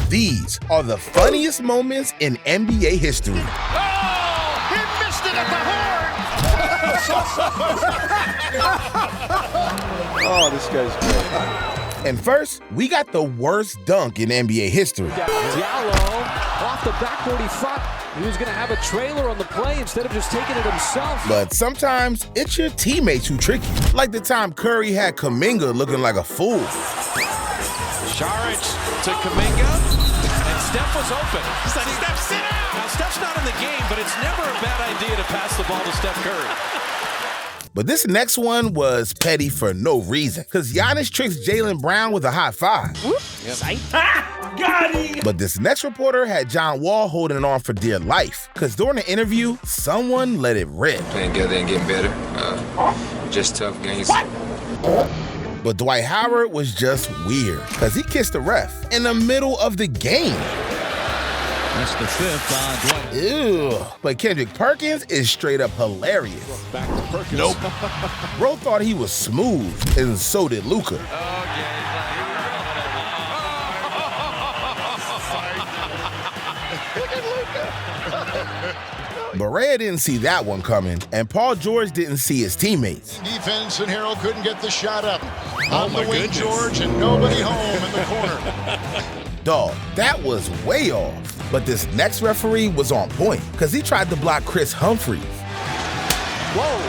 These are the funniest moments in NBA history. Oh, he missed it at the horn. Oh, this guy's great. And first, we got the worst dunk in NBA history. Diallo off the backboard, he thought he was going to have a trailer on the play instead of just taking it himself. But sometimes it's your teammates who trick you. Like the time Curry had Kuminga looking like a fool. Šarić to Kuminga, and Steph was open. Steph, sit down! Now, Steph's not in the game, but it's never a bad idea to pass the ball to Steph Curry. But this next one was petty for no reason, because Giannis tricks Jaylen Brown with a high five. Yep. Got him! But this next reporter had John Wall holding it on for dear life, because during the interview, someone let it rip. Playing together and getting better. Just tough games. But Dwight Howard was just weird, because he kissed the ref in the middle of the game. That's the fifth on Dwight. Ew. But Kendrick Perkins is straight up hilarious. Back to Perkins. Nope. Bro thought he was smooth, and so did Luka. Barea didn't see that one coming, and Paul George didn't see his teammates. Defense, and Harrell couldn't get the shot up. On the wing, George, and nobody home in the corner. Dog, that was way off. But this next referee was on point, because he tried to block Chris Humphries. Whoa,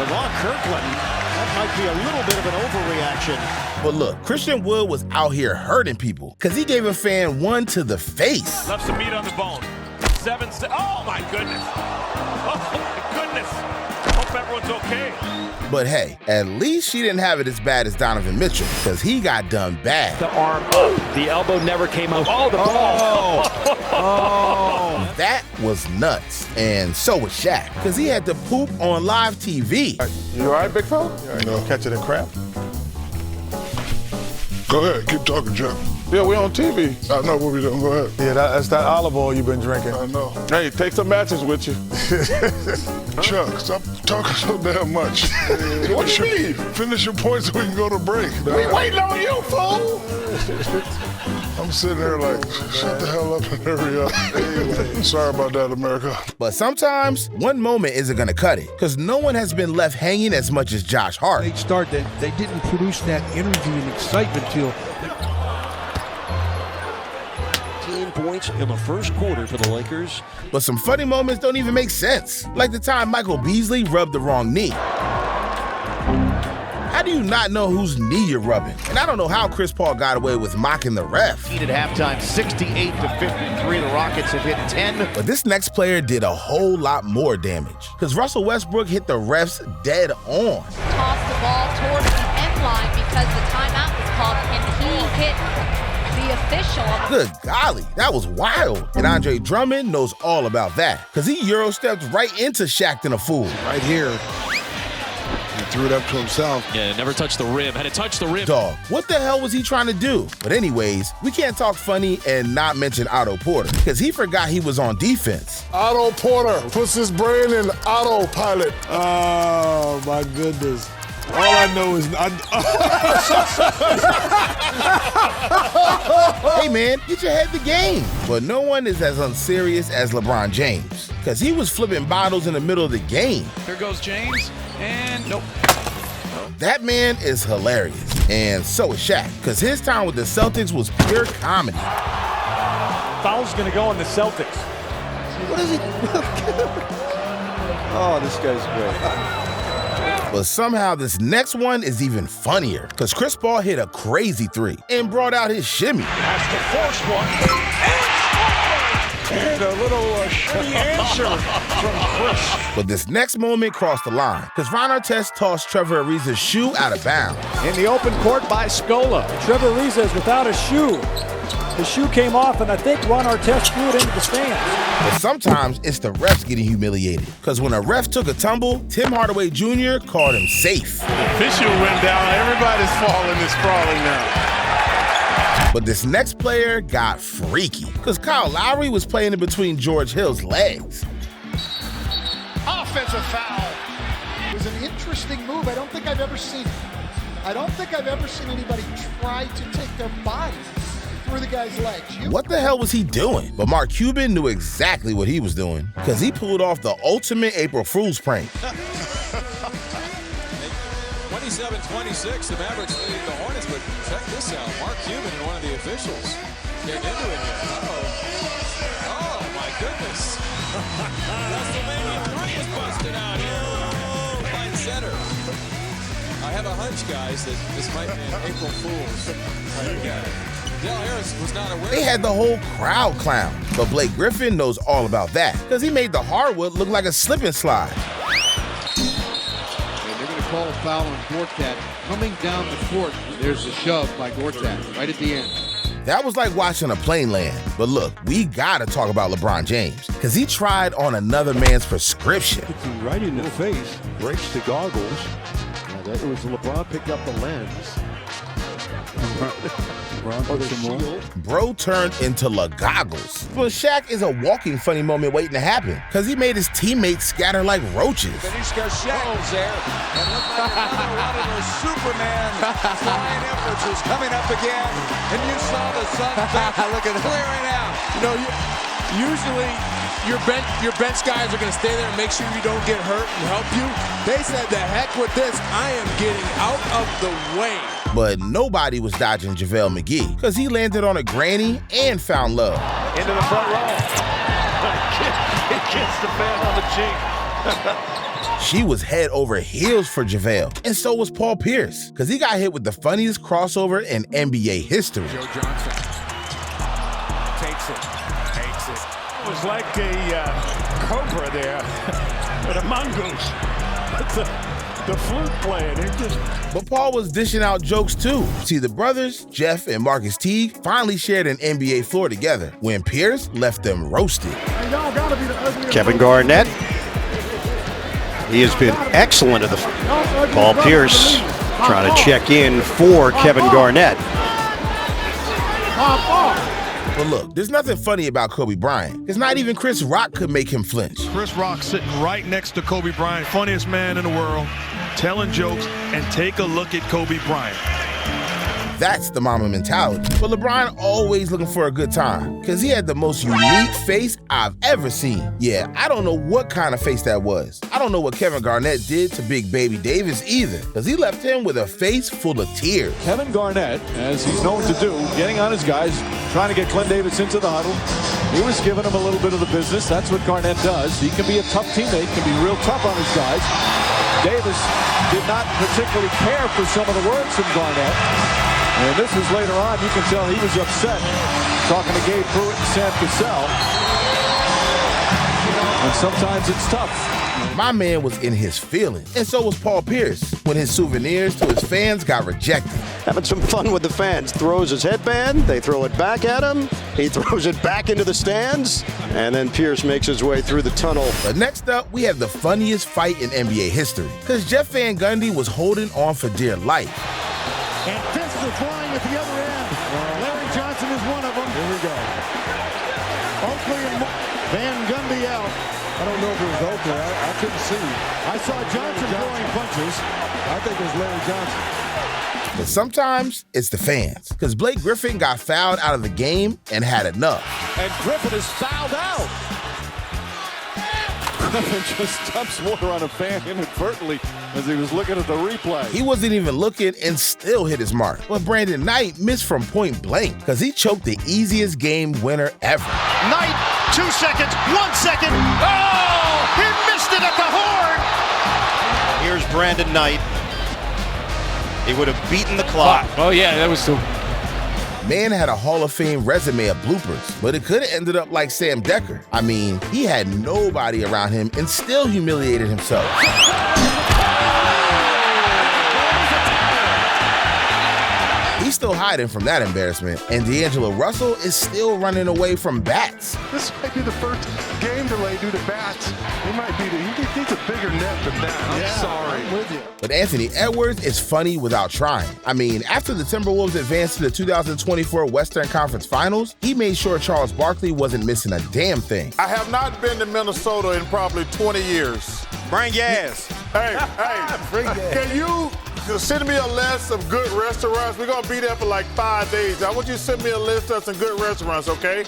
LeVon Kirkland, that might be a little bit of an overreaction. But look, Christian Wood was out here hurting people, because he gave a fan one to the face. Left some meat on the bone. Oh, my goodness. Oh, my goodness. Hope everyone's okay. But hey, at least she didn't have it as bad as Donovan Mitchell, because he got done bad. The arm up. The elbow never came up. Oh, the ball. Oh. That was nuts. And so was Shaq, because he had to poop on live TV. You all right, big fella? No. Catch it in crap? Go ahead, keep talking, Chuck. Yeah, we on TV. I know what we doing, go ahead. Yeah, that's that olive oil you've been drinking. I know. Hey, take some matches with you. Chuck, stop talking so damn much. What do you mean? Finish your point so we can go to break. We waiting on you, fool! I'm sitting there like, shut the hell up and hurry up. Sorry about that, America. But sometimes, one moment isn't going to cut it, because no one has been left hanging as much as Josh Hart. They didn't produce that energy and excitement till 15 points in the first quarter for the Lakers. But some funny moments don't even make sense, like the time Michael Beasley rubbed the wrong knee. How do you not know whose knee you're rubbing? And I don't know how Chris Paul got away with mocking the ref. At halftime, 68-53. The Rockets have hit 10. But this next player did a whole lot more damage, because Russell Westbrook hit the refs dead on. Tossed the ball towards the end line because the timeout was called, and he hit the official. Good golly, that was wild. And Andre Drummond knows all about that, because he Euro-stepped right into Shaq in a fool. right here, he threw it up to himself. Yeah, never touched the rim. Had to touch the rim. Dog, what the hell was he trying to do? But anyways, we can't talk funny and not mention Otto Porter, because he forgot he was on defense. Otto Porter puts his brain in autopilot. Oh, my goodness. All I know is... Hey man, get your head in the game. But no one is as unserious as LeBron James, because he was flipping bottles in the middle of the game. Here goes James, and nope. That man is hilarious, and so is Shaq, because his time with the Celtics was pure comedy. Foul's going to go on the Celtics. What is he? Oh, this guy's great. But somehow this next one is even funnier, because Chris Paul hit a crazy three and brought out his shimmy. Has to force one. And a little shimmy answer from Chris. But this next moment crossed the line, because Ron Artest tossed Trevor Ariza's shoe out of bounds. In the open court by Scola. Trevor Ariza is without a shoe. The shoe came off, and I think Ron Artest threw it into the stands. But sometimes it's the refs getting humiliated, because when a ref took a tumble, Tim Hardaway Jr. called him safe. The official went down. Everybody's falling and sprawling now. But this next player got freaky, because Kyle Lowry was playing in between George Hill's legs. Offensive foul. It was an interesting move. I don't think I've ever seen anybody try to take their body through the guy's legs. What the hell was he doing? But Mark Cuban knew exactly what he was doing, because he pulled off the ultimate April Fool's prank. 27-26, the Mavericks leading the Hornets, but check this out. Mark Cuban and one of the officials getting into it here. Oh my goodness. WrestleMania 3 is busted out here. By center. I have a hunch, guys, that this might be an April Fool's. Del Harris was not aware. They had the whole crowd clown, but Blake Griffin knows all about that, because he made the hardwood look like a slip and slide. Call a foul on Gortat coming down the court. There's a shove by Gortat right at the end. That was like watching a plane land. But look, we gotta talk about LeBron James, because he tried on another man's prescription. Hits him right in the face, breaks the goggles. Yeah, that was LeBron picked up the lens. Bro turned into goggles. But Shaq is a walking funny moment waiting to happen, because he made his teammates scatter like roaches. Then he's got Shaq there. And look like another one of those Superman flying efforts is coming up again. And you saw the sun look at clearing out. You know, usually your bench guys are going to stay there and make sure you don't get hurt and help you. They said, the heck with this. I am getting out of the way. But nobody was dodging JaVale McGee, because he landed on a granny and found love. Into the front row. He kissed the fan on the cheek. She was head over heels for JaVale, and so was Paul Pierce, because he got hit with the funniest crossover in NBA history. Joe Johnson takes it. It was like a cobra there, but a mongoose. The flute playing, But Paul was dishing out jokes too. See, the brothers, Jeff and Marcus Teague, finally shared an NBA floor together when Pierce left them roasted. Kevin Garnett, he has been excellent at the Paul Pierce trying to check in for Kevin Garnett. But look, there's nothing funny about Kobe Bryant, because not even Chris Rock could make him flinch. Chris Rock sitting right next to Kobe Bryant, funniest man in the world, telling jokes, and take a look at Kobe Bryant. That's the Mamba mentality. But LeBron always looking for a good time, because he had the most unique face I've ever seen. Yeah, I don't know what kind of face that was. I don't know what Kevin Garnett did to Big Baby Davis either, because he left him with a face full of tears. Kevin Garnett, as he's known to do, getting on his guys, trying to get Clint Davis into the huddle. He was giving him a little bit of the business. That's what Garnett does. He can be a tough teammate, can be real tough on his guys. Davis did not particularly care for some of the words from Garnett. And this was later on, you can tell he was upset talking to Gabe Pruitt and Sam Cassell. And sometimes it's tough. My man was in his feelings, and so was Paul Pierce when his souvenirs to his fans got rejected. Having some fun with the fans. Throws his headband, they throw it back at him, he throws it back into the stands, and then Pierce makes his way through the tunnel. But next up, we have the funniest fight in NBA history, because Jeff Van Gundy was holding on for dear life. And fists are flying at the other end. Larry Johnson is one of them. Here we go. Oakley and Van Gundy out. I don't know if it was Oakley. I couldn't see. I saw Johnson throwing punches. I think it was Larry Johnson. But sometimes it's the fans, because Blake Griffin got fouled out of the game and had enough. And Griffin is fouled out. Griffin just dumps water on a fan inadvertently as he was looking at the replay. He wasn't even looking and still hit his mark. But Brandon Knight missed from point blank, because he choked the easiest game winner ever. Knight, 2 seconds, 1 second. Oh, he missed it at the horn. Here's Brandon Knight. He would have beaten the clock. Oh, yeah, that was so. Man had a Hall of Fame resume of bloopers, but it could have ended up like Sam Decker. I mean, he had nobody around him and still humiliated himself. He's still hiding from that embarrassment, and D'Angelo Russell is still running away from bats. This might be the first game delay due to bats. He might be he needs a bigger net than that. I'm sorry. I'm with you. But Anthony Edwards is funny without trying. I mean, after the Timberwolves advanced to the 2024 Western Conference Finals, he made sure Charles Barkley wasn't missing a damn thing. I have not been to Minnesota in probably 20 years. Bring gas. Hey, can you send me a list of good restaurants. We're going to be there for like 5 days. I want you to send me a list of some good restaurants, okay?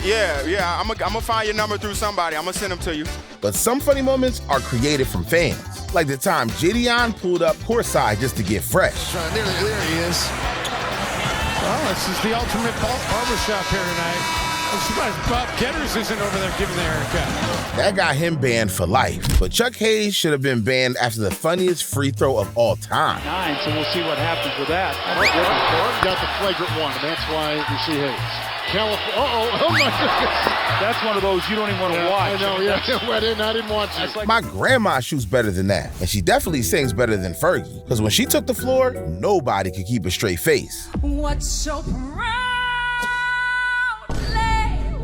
Yeah, I'm gonna find your number through somebody. I'm gonna send them to you. But some funny moments are created from fans. Like the time Gideon pulled up courtside just to get fresh. There he is. Well, this is the ultimate barbershop here tonight. I'm surprised Bob Getters isn't over there giving the haircut. That got him banned for life. But Chuck Hayes should have been banned after the funniest free throw of all time. 9, so we'll see what happens with that. Got the flagrant one, and that's why we see Hayes. Oh my goodness. That's one of those you don't even want to watch. I know, yeah. I didn't want to. Like my grandma shoots better than that, and she definitely sings better than Fergie. Because when she took the floor, nobody could keep a straight face. What's so proudly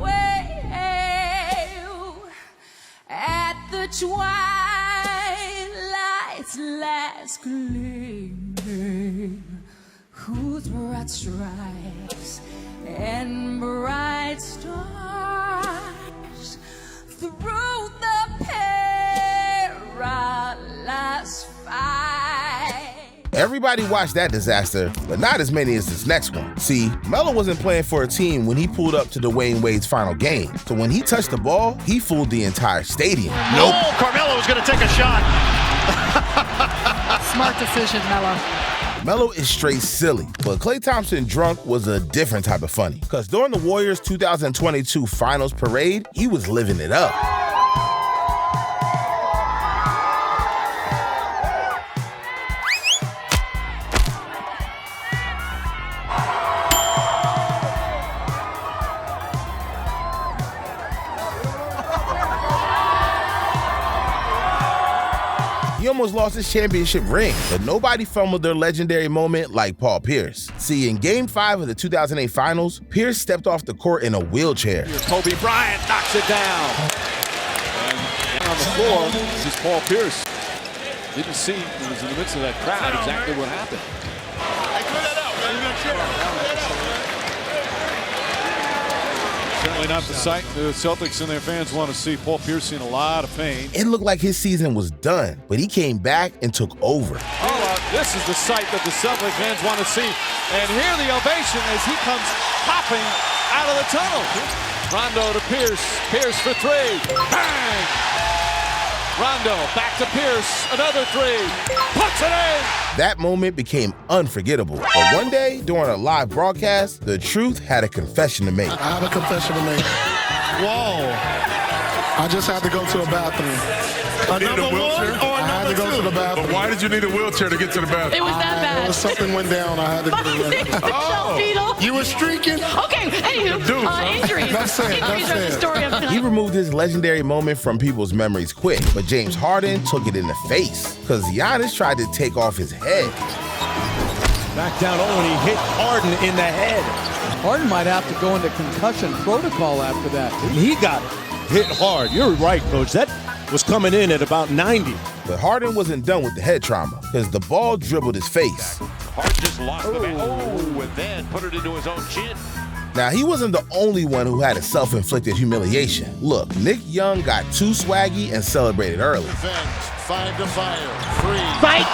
wave at the twilight's last gleaming, whose broad stripes and bright stars through the perilous fight. Everybody watched that disaster, but not as many as this next one. See, Melo wasn't playing for a team when he pulled up to Dwayne Wade's final game. So when he touched the ball, he fooled the entire stadium. Nope. Oh, Carmelo was going to take a shot. Smart decision, Melo. Melo is straight silly, but Klay Thompson drunk was a different type of funny. Because during the Warriors 2022 Finals parade, he was living it up. He almost lost his championship ring, but nobody fumbled their legendary moment like Paul Pierce. See, in Game 5 of the 2008 Finals, Pierce stepped off the court in a wheelchair. Kobe Bryant knocks it down. And on the floor, this is Paul Pierce. Didn't see, he was in the midst of that crowd, exactly what happened. Hey, clear that out, man. Clear that out, man. Certainly not the sight the Celtics and their fans want to see. Paul Pierce in a lot of pain. It looked like his season was done, but he came back and took over. This is the sight that the Celtics fans want to see. And hear the ovation as he comes hopping out of the tunnel. Rondo to Pierce. Pierce for three. Bang! Rondo back to Pierce. Another three. Puts it in! That moment became unforgettable. But one day, during a live broadcast, the Truth had a confession to make. I have a confession to make. Whoa. I just had to go to a bathroom. Number one or I had to go to the bathroom. But why did you need a wheelchair to get to the bathroom? It was that bad. Something went down. I had to get it ready. You were streaking? Okay, anywho, injuries. That's it. Story of He removed his legendary moment from people's memories quick, but James Harden took it in the face, because Giannis tried to take off his head. Back down and he hit Harden in the head. Harden might have to go into concussion protocol after that. He got hit hard. You're right, Coach. That was coming in at about 90. But Harden wasn't done with the head trauma, because the ball dribbled his face. Harden just lost the bat. Oh, and then put it into his own chin. Now, he wasn't the only one who had a self-inflicted humiliation. Look, Nick Young got too swaggy and celebrated early. Five to fire. Free. Fight!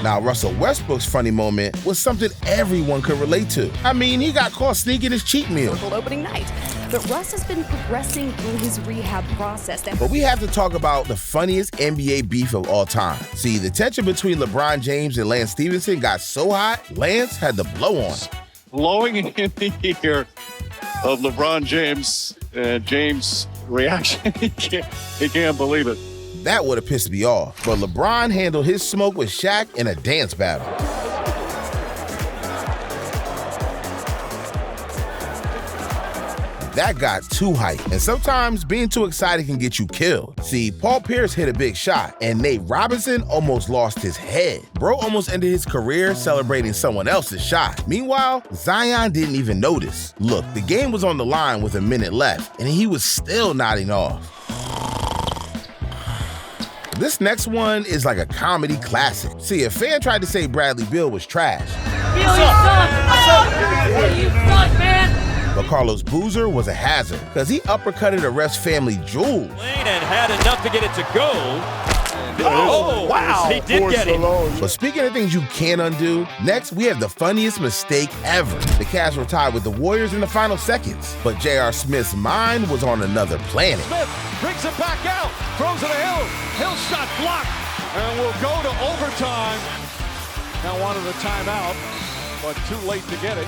Now, Russell Westbrook's funny moment was something everyone could relate to. I mean, he got caught sneaking his cheat meal. Opening night. But Russ has been progressing through his rehab process. But we have to talk about the funniest NBA beef of all time. See, the tension between LeBron James and Lance Stevenson got so hot, Lance had to blow on. Blowing in the ear of LeBron James, and James' reaction, he can't believe it. That would have pissed me off, but LeBron handled his smoke with Shaq in a dance battle. That got too hype, and sometimes being too excited can get you killed. See, Paul Pierce hit a big shot, and Nate Robinson almost lost his head. Bro almost ended his career celebrating someone else's shot. Meanwhile, Zion didn't even notice. Look, the game was on the line with a minute left, and he was still nodding off. This next one is like a comedy classic. See, a fan tried to say Bradley Beal was trash. Beal, you suck! You suck, man! But Carlos Boozer was a hazard, because he uppercutted a ref's family jewel. And had enough to get it to go. Oh, wow. He did get him. But speaking of things you can't undo, next we have the funniest mistake ever. The Cavs were tied with the Warriors in the final seconds, but J.R. Smith's mind was on another planet. Smith brings it back out, throws it to Hill. Hill shot blocked, and we'll go to overtime. Now wanted a timeout, but too late to get it.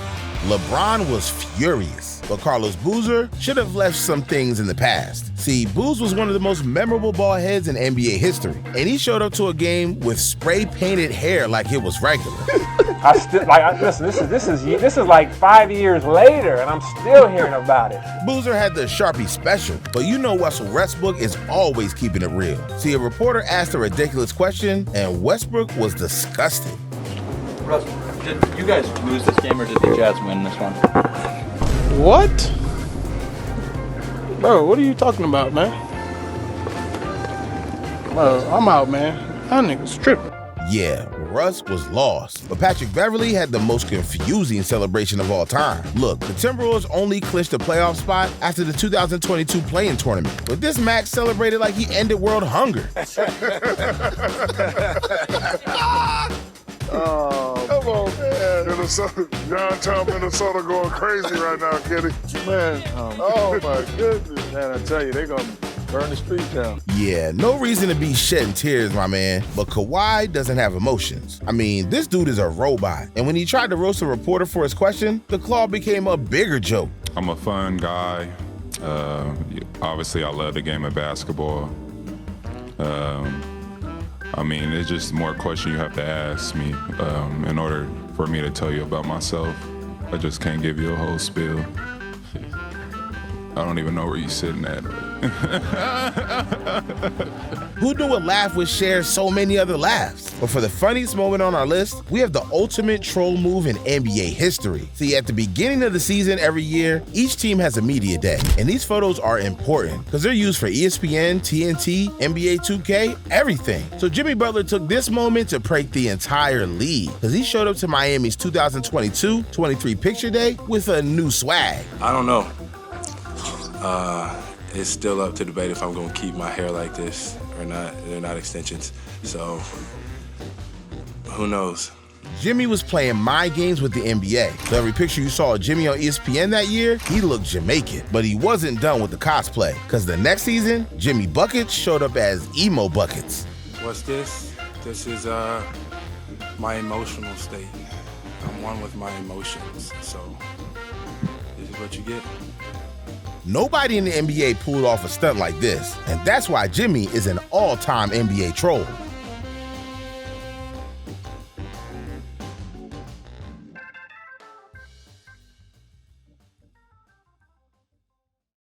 LeBron was furious, but Carlos Boozer should have left some things in the past. See, Booz was one of the most memorable ball heads in NBA history, and he showed up to a game with spray-painted hair like it was regular. Listen, this is like 5 years later, and I'm still hearing about it. Boozer had the Sharpie special, but you know Russell Westbrook is always keeping it real. See, a reporter asked a ridiculous question, and Westbrook was disgusted. Russ, did you guys lose this game, or did the Jazz win this one? What? Bro, what are you talking about, man? Bro, I'm out, man. That nigga's tripping. Yeah, Russ was lost, but Patrick Beverley had the most confusing celebration of all time. Look, the Timberwolves only clinched a playoff spot after the 2022 play-in tournament, but this Max celebrated like he ended world hunger. Oh, come on, man. Minnesota, downtown Minnesota going crazy right now, Kitty. Man, oh my goodness, man, I tell you, they're going to burn the street down. Yeah, no reason to be shedding tears, my man, but Kawhi doesn't have emotions. I mean, this dude is a robot, and when he tried to roast a reporter for his question, the claw became a bigger joke. I'm a fun guy. Obviously, I love the game of basketball. I mean, it's just more question you have to ask me in order for me to tell you about myself. I just can't give you a whole spiel. I don't even know where you're sitting at. Who knew a laugh would share so many other laughs? But for the funniest moment on our list, we have the ultimate troll move in NBA history. See, at the beginning of the season every year, each team has a media day. And these photos are important because they're used for ESPN, TNT, NBA 2K, everything. So Jimmy Butler took this moment to prank the entire league because he showed up to Miami's 2022-23 picture day with a new swag. I don't know. It's still up to debate if I'm going to keep my hair like this or not. They're not extensions, so who knows? Jimmy was playing mind games with the NBA. So every picture you saw of Jimmy on ESPN that year, he looked Jamaican. But he wasn't done with the cosplay, because the next season, Jimmy Buckets showed up as Emo Buckets. What's this? This is my emotional state. I'm one with my emotions, so this is what you get. Nobody in the NBA pulled off a stunt like this, and that's why Jimmy is an all-time NBA troll.